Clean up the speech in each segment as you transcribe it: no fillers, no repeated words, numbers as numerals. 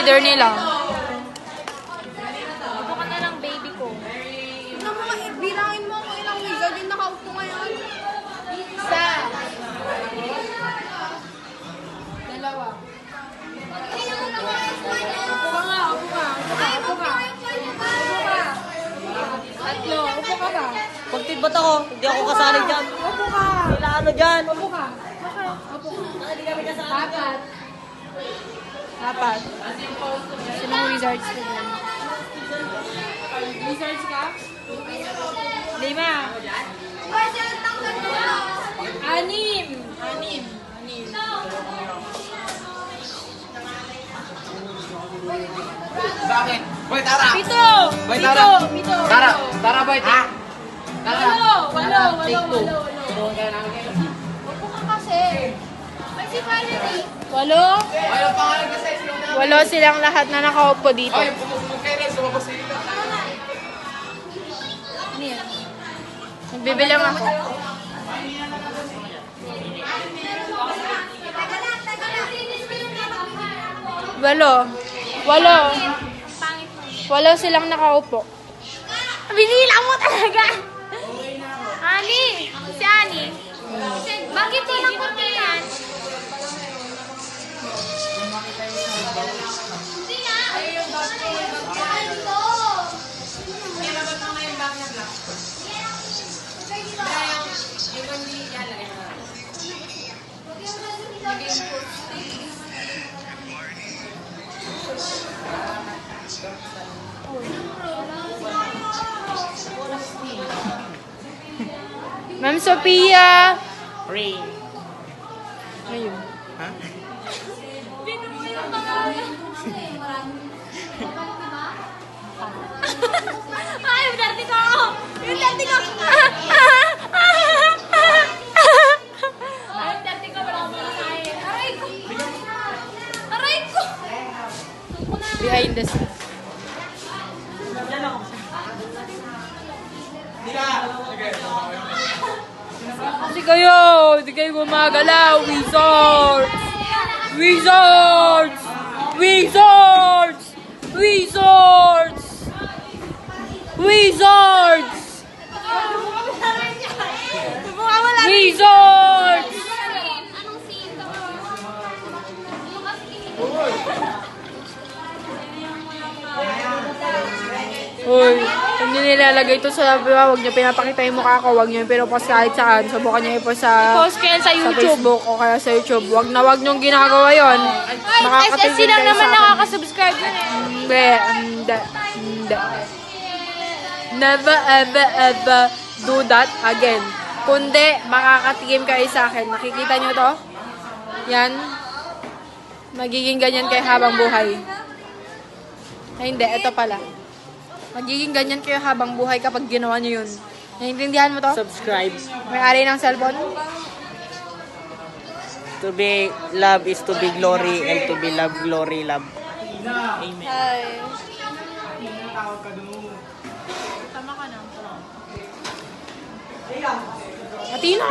leader nila. Ito ka na lang, baby ko. Bilangin mo kung ilang wizard yung nakaupo ngayon. Isa. Dalawa. Tatlo. Upo ka ba? Pagtibot ako, hindi ako kasali dyan. Opo ka. Sila ano dyan? Opo ka. Opo. Apat. Apat. Sinong wizards ko dyan? Wizards ka? 5. 6. 6. Bakit? Boy, tara! 7. Boy, tara! Tara! Tara, boy! Ha? Tara! Walo. Take two. Tulungan ka namin. Opo ka kasi. Municipality. 8. Ayaw pangalan kasi. 8 silang lahat na nakaupo dito. Ay, pumusumog kayo rin. Sumabos sa ito. Nagbibilang ako. Walo silang nakaupo. Binila mo talaga. Ani. Si Ani. Bakit walang puti yan? Hindi nga. Ma'am Sophia. Ring. Ayun. Ha? Ay, yung dati ko! Yung dati ko! Yung dati ko, wala akong makain. Aray ko! Aray ko! Behind the scenes. Hindi kayo gumagalaw. Wizards! Wizards! Wizards! Wizards! Wizards! Wizards! Anong scene? Uy, kung nyo nilalagay ito sa huwag nyo pinapakita yung mukha ko, huwag nyo yung pinupost kahit saan. Subukan nyo i-post sa Post ko yan sa YouTube. Facebook o kaya sa YouTube. Huwag nyo ginagawa yun. SSC lang naman nakaka-subscribe yun eh. Hindi. Never ever do that again. Kundi, makakatigim kayo sa akin. Nakikita nyo to? Yan. Magiging ganyan kayo habang buhay. Ay, hindi. Ito pala. Magiging ganyan kayo habang buhay kapag ginawa nyo yun. Naiintindihan mo to? Subscribe. May-ari ng cellphone? To be love is to be glory and to be love, glory, love. Amen. Hi. Tama ka na. Atina.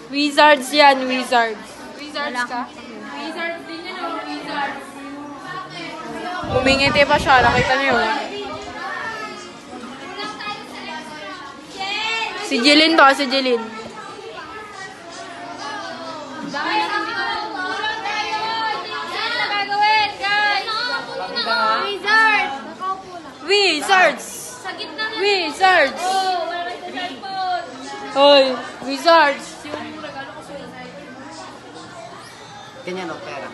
Wizards yan, wizards. Wizards ka? Wizards din yan, oh. Wizards. Kumingiti pa siya, nakita niyo yun. Si Jeline to, si Jeline. Dami natin dito. Tulong tayo! Ano na gagawin, guys? Wizards! Nakaupo na. Wizards! Sa gitna na. Wizards! Oh, wala kayo sa cellphone. Hoy, wizards! Ganyan o, pera.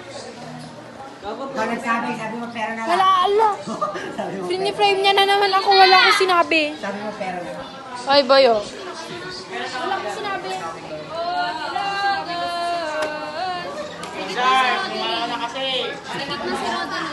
Ikaw sabi mo pera na lang. Wala, ala. Siniframe niya na naman ako, wala akong sinabi. Sabi mo pera na lang. Ay, bayo. Wala ko sinabi. Sir, kumala ka na kasi. Sa gitna si Rodan.